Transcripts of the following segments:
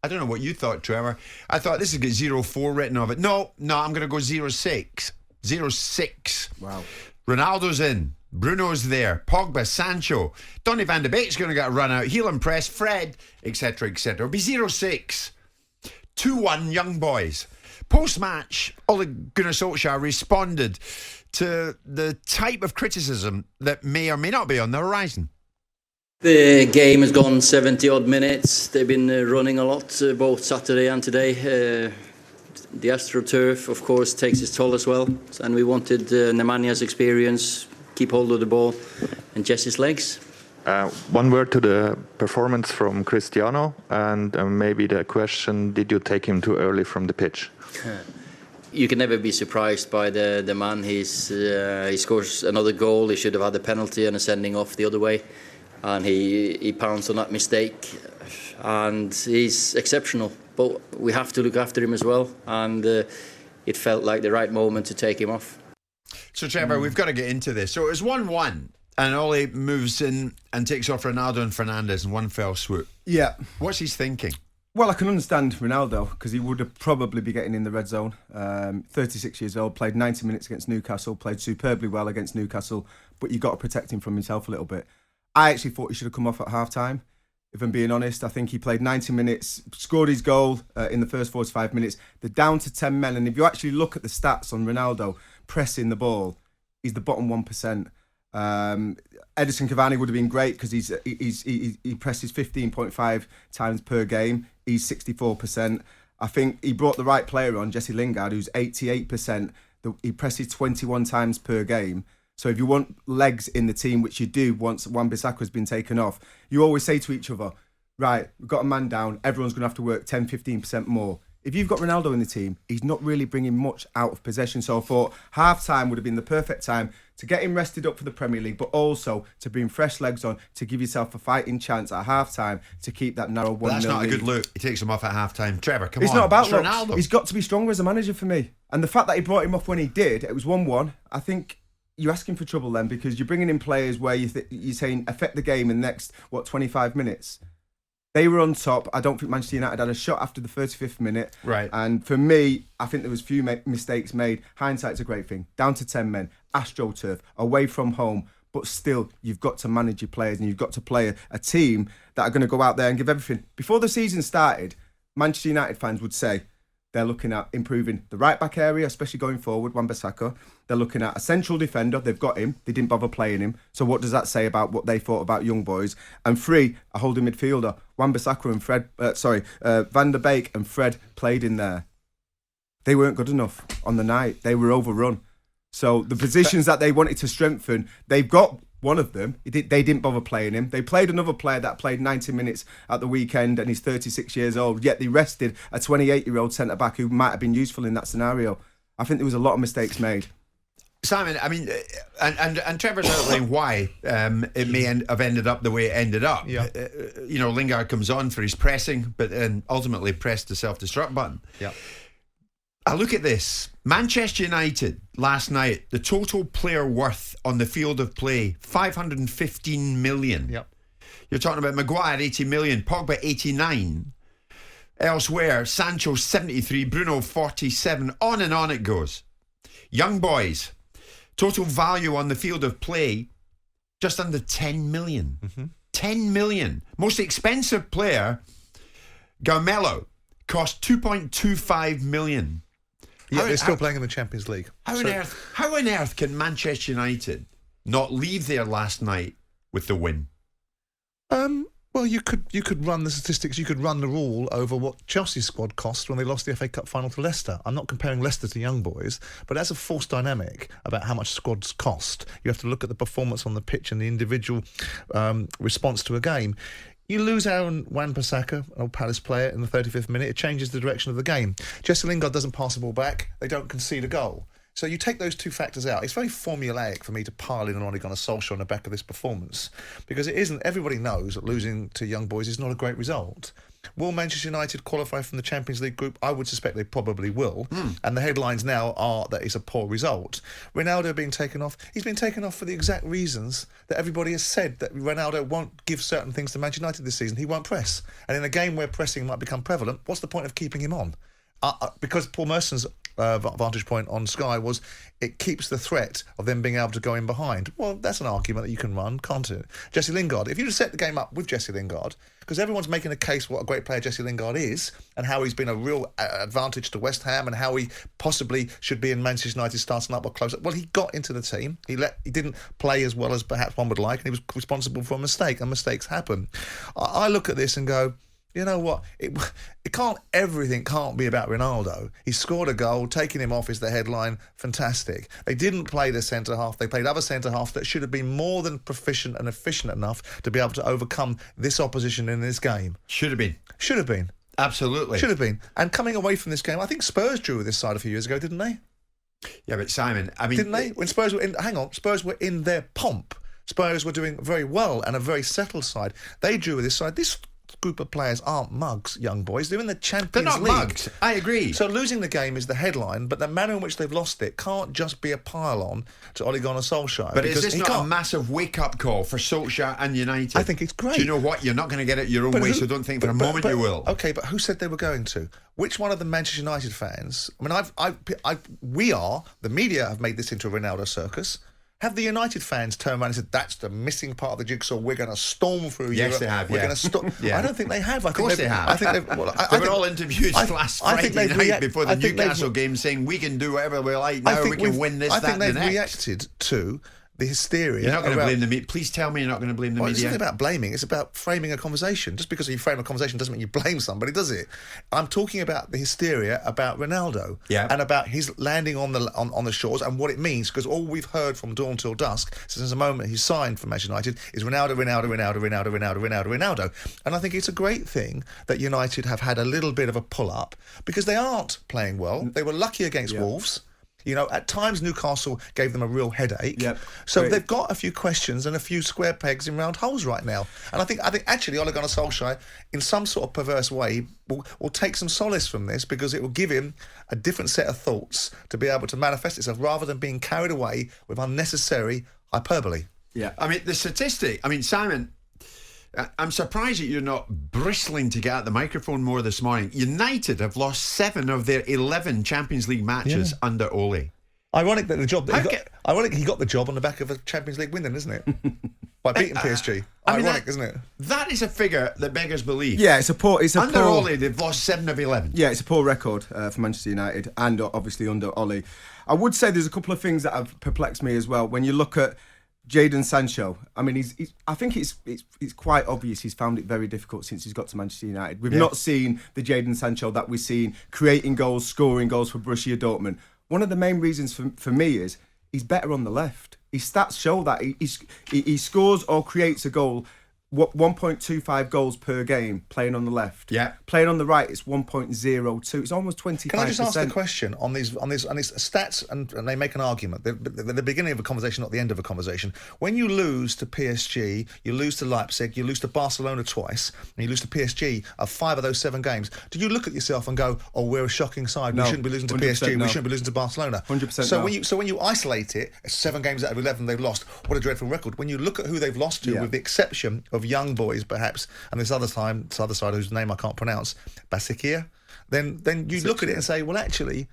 I don't know what you thought, Trevor. I thought this has got 0-4 written off it. No, I'm going to go 0-6. 0-6. Wow. Ronaldo's in. Bruno's there. Pogba, Sancho. Donny van de Beek's going to get a run out. Heel and press. Fred, etc., etc. It'll be 0-6. 2-1 Young Boys. Post-match, Ole Gunnar Solskjær responded to the type of criticism that may or may not be on the horizon. The game has gone 70-odd minutes. They've been running a lot, both Saturday and today. The AstroTurf, of course, takes its toll as well. And we wanted Nemanja experience, keep hold of the ball, and Jesse's legs. One word to the performance from Cristiano, and maybe the question, did you take him too early from the pitch? You can never be surprised by the man. He scores another goal. He should have had a penalty and a sending off the other way. And he pounced on that mistake, and he's exceptional. But we have to look after him as well, and it felt like the right moment to take him off. So, Trevor, we've got to get into this. So it was 1-1, and Ole moves in and takes off Ronaldo and Fernandes in one fell swoop. Yeah. What's he thinking? Well, I can understand Ronaldo, because he would have probably be getting in the red zone. 36 years old, played 90 minutes against Newcastle, played superbly well against Newcastle, but you've got to protect him from himself a little bit. I actually thought he should have come off at half-time, if I'm being honest. I think he played 90 minutes, scored his goal in the first 45 minutes. They're down to 10 men, and if you actually look at the stats on Ronaldo pressing the ball, he's the bottom 1%. Edison Cavani would have been great because he presses 15.5 times per game. He's 64%. I think he brought the right player on, Jesse Lingard, who's 88%. He presses 21 times per game. So if you want legs in the team, which you do once Wan-Bissaka's been taken off, you always say to each other, right, we've got a man down, everyone's going to have to work 10, 15% more. If you've got Ronaldo in the team, he's not really bringing much out of possession. So I thought half-time would have been the perfect time to get him rested up for the Premier League, but also to bring fresh legs on to give yourself a fighting chance at half-time to keep that narrow 1-0 lead. That's not a good look. He takes him off at half-time. Trevor, come on. It's not about looks. Ronaldo. He's got to be stronger as a manager for me. And the fact that he brought him off when he did, it was 1-1, I think you're asking for trouble then, because you're bringing in players where you're saying affect the game in the next, 25 minutes. They were on top. I don't think Manchester United had a shot after the 35th minute. Right. And for me, I think there was few mistakes made. Hindsight's a great thing. Down to 10 men, AstroTurf, away from home. But still, you've got to manage your players, and you've got to play a team that are going to go out there and give everything. Before the season started, Manchester United fans would say, they're looking at improving the right-back area, especially going forward, Wan-Bissaka. They're looking at a central defender. They've got him. They didn't bother playing him. So what does that say about what they thought about young boys? And 3, a holding midfielder. Wan-Bissaka and Van der Beek and Fred played in there. They weren't good enough on the night. They were overrun. So the positions that they wanted to strengthen, they've got one of them. They didn't bother playing him. They played another player that played 90 minutes at the weekend, and he's 36 years old, yet they rested a 28-year-old centre-back who might have been useful in that scenario. I think there was a lot of mistakes made. Simon, I mean, and Trevor's outlining why it may have ended up the way it ended up. Yeah. Lingard comes on for his pressing, but then ultimately pressed the self-destruct button. Yeah. I look at this. Manchester United last night, the total player worth on the field of play, 515 million. Yep. You're talking about Maguire, 80 million, Pogba, 89. Elsewhere, Sancho, 73, Bruno, 47. On and on it goes. Young boys, total value on the field of play, just under 10 million. Mm-hmm. 10 million. Most expensive player, Garmello, cost 2.25 million. Yeah, they're still playing in the Champions League. How on earth can Manchester United not leave there last night with the win? Well, you could run the statistics, you could run the rule over what Chelsea's squad cost when they lost the FA Cup final to Leicester. I'm not comparing Leicester to young boys, but as a false dynamic about how much squads cost, you have to look at the performance on the pitch and the individual response to a game. You lose Aaron Wan-Bissaka, an old Palace player, in the 35th minute. It changes the direction of the game. Jesse Lingard doesn't pass the ball back. They don't concede a goal. So you take those two factors out. It's very formulaic for me to pile in on Ole Gunnar Solskjær on the back of this performance, because it isn't. Everybody knows that losing to young boys is not a great result. Will Manchester United qualify from the Champions League group? I would suspect they probably will. And the headlines now are that it's a poor result. Ronaldo being taken off, he's been taken off for the exact reasons that everybody has said, that Ronaldo won't give certain things to Manchester United this season. He won't press. And in a game where pressing might become prevalent, what's the point of keeping him on? Because Paul Merson's vantage point on Sky was it keeps the threat of them being able to go in behind. Well, that's an argument that you can run, can't it? Jesse Lingard, if you just set the game up with Jesse Lingard, because everyone's making a case what a great player Jesse Lingard is and how he's been a real advantage to West Ham and how he possibly should be in Manchester United starting up or close up. Well, he got into the team. He didn't play as well as perhaps one would like, and he was responsible for a mistake, and mistakes happen. I look at this and go, you know what? Everything can't be about Ronaldo. He scored a goal, taking him off is the headline. Fantastic. They didn't play the centre half. They played other centre half that should have been more than proficient and efficient enough to be able to overcome this opposition in this game. Should have been. Absolutely. Should have been. And coming away from this game, I think Spurs drew with this side a few years ago, didn't they? Yeah, but Simon, I mean, didn't they? When Spurs were Spurs were in their pomp. Spurs were doing very well and a very settled side. They drew with this side. This group of players aren't mugs, young boys. They're in the Champions League. They're not mugs. I agree. So losing the game is the headline, but the manner in which they've lost it can't just be a pile-on to Ole Gunnar Solskjær. But is this not a massive wake-up call for Solskjær and United? I think it's great. Do you know what? You're not going to get it your own way, so don't think for a moment you will. Okay, but who said they were going to? Which one of the Manchester United fans? I mean, the media have made this into a Ronaldo circus. Have the United fans turned around and said, that's the missing part of the jigsaw, we're going to storm through Europe. Yes, they have, We're going to stop. I don't think they have. Of course they have. I think they were all interviewed last Friday night before the Newcastle game saying, we can do whatever we like now, we can win this, that and the next. I think they've reacted to the hysteria. You're not going to blame the media. Please tell me you're not going to blame the media. It's not about blaming. It's about framing a conversation. Just because you frame a conversation doesn't mean you blame somebody, does it? I'm talking about the hysteria about Ronaldo and about his landing on the shores and what it means. Because all we've heard from dawn till dusk since the moment he signed for Manchester United is Ronaldo. And I think it's a great thing that United have had a little bit of a pull up because they aren't playing well. They were lucky against Wolves. You know, at times Newcastle gave them a real headache. So they've got a few questions and a few square pegs in round holes right now. And I think actually Ole Gunnar Solskjær, in some sort of perverse way, will take some solace from this because it will give him a different set of thoughts to be able to manifest itself rather than being carried away with unnecessary hyperbole. Yeah. I mean, the statistic, Simon, I'm surprised that you're not bristling to get at the microphone more this morning. United have lost 7 of their 11 Champions League matches under Ole. Ironic that he got the job on the back of a Champions League win, then, isn't it? By beating PSG. Ironic, isn't it? That is a figure that beggars belief. Yeah, it's a poor. Under Ole, they've lost 7 of 11. Yeah, it's a poor record for Manchester United, and obviously under Ole. I would say there's a couple of things that have perplexed me as well. When you look at Jadon Sancho, I mean, I think it's quite obvious he's found it very difficult since he's got to Manchester United. We've not seen the Jadon Sancho that we've seen creating goals, scoring goals for Borussia Dortmund. One of the main reasons for me is he's better on the left. His stats show that he scores or creates a goal 1.25 goals per game playing on the left. Yeah. Playing on the right, it's 1.02. It's almost 25%. Can I just ask the question on these stats, and they make an argument. They're the beginning of a conversation, not the end of a conversation. When you lose to PSG, you lose to Leipzig, you lose to Barcelona twice, and you lose to PSG of 5 of those 7 games, do you look at yourself and go, oh, we're a shocking side, we shouldn't be losing to PSG, we shouldn't be losing to Barcelona? 100%. So when you isolate it, 7 games out of 11 they've lost, what a dreadful record. When you look at who they've lost to, with the exception of young boys perhaps, and this other side whose name I can't pronounce, Basikir, then you look at it and say, well, actually,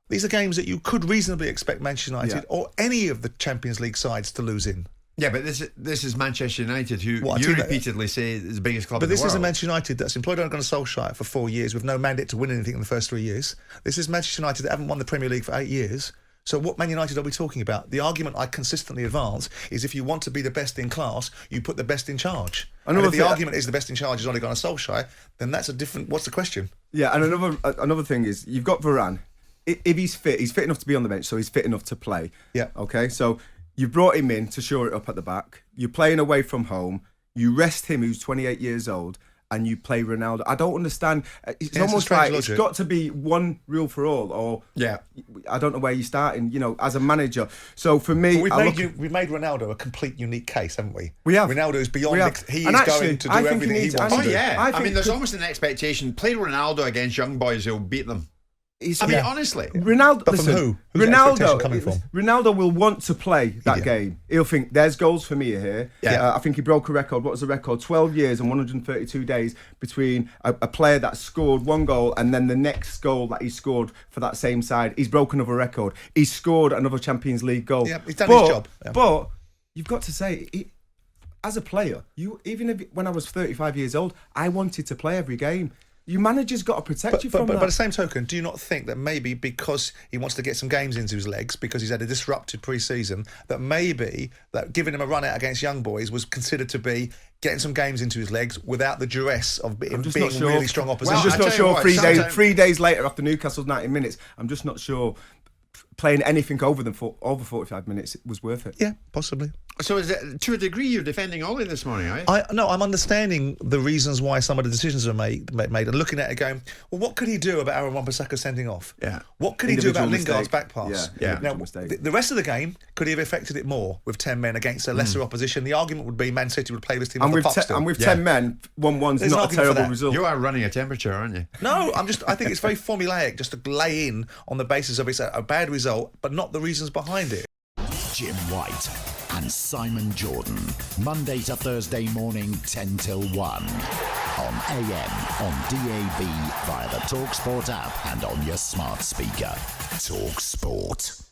these are games that you could reasonably expect Manchester United or any of the Champions League sides to lose in. Yeah, but this is Manchester United, who you repeatedly say is the biggest club in the world. But this is a Manchester United that's employed Ole Gunnar Solskjær for 4 years with no mandate to win anything in the first 3 years. This is Manchester United that haven't won the Premier League for 8 years. So what Man United are we talking about? The argument I consistently advance is if you want to be the best in class, you put the best in charge. And if the argument is the best in charge is Ole Gunnar Solskjær, then that's a different... What's the question? Yeah, and another thing is, you've got Varane. If he's fit enough to be on the bench, so he's fit enough to play. Yeah. Okay, so you brought him in to shore it up at the back. You're playing away from home. You rest him, who's 28 years old, and you play Ronaldo. I don't understand. It's Yeah, it's almost a strange like logic. it's got to be one rule for all, or I don't know where you're starting. As a manager. So for me, We've made Ronaldo a complete unique case, haven't we? We have. Ronaldo is beyond. We have. He And is actually, going to do I think he everything he needs- wants Oh to do. yeah, I I mean, think- there's almost an expectation. Play Ronaldo against young boys, he'll beat them. He's- I mean, yeah. honestly. Ronaldo, But from listen, who? Who's the expectation coming from? Ronaldo will want to play that Yeah. game. He'll think there's goals for me here. Yeah. I think he broke a record. What was the record? 12 years and 132 days between a player that scored one goal and then the next goal that he scored for that same side. He's broken another record. He's scored another Champions League goal. Yeah, he's done his job. Yeah. But you've got to say, as a player, when I was 35 years old, I wanted to play every game. Your manager's got to protect you from But that. by the same token, do you not think that maybe because he wants to get some games into his legs, because he's had a disrupted pre-season, that maybe that giving him a run out against young boys was considered to be getting some games into his legs without the duress of being really strong opposition? I'm just Well, not I tell sure. you what, 3 days later after Newcastle's 90 minutes, I'm just not sure playing anything over 45 minutes was worth it. Yeah, possibly. So is it, to a degree, you're defending Ole this morning, are you? No, I'm understanding the reasons why some of the decisions are made and looking at it going, well, what could he do about Aaron Wan-Bissaka sending off? Yeah. What could he do about Individual Lingard's mistake. back pass? Yeah. Now, Mistake. the rest of the game, could he have affected it more with 10 men against a lesser opposition? The argument would be Man City would play this team And off with, the puck still. 10 men, 1-1's There's not an a argument for terrible that. result. You are running a temperature, aren't you? No, I think it's very formulaic just to lay in on the basis of it's a bad result, but not the reasons behind it. Jim White and Simon Jordan. Monday to Thursday morning, 10 till 1. On AM, on DAB, via the talkSPORT app and on your smart speaker. talkSPORT.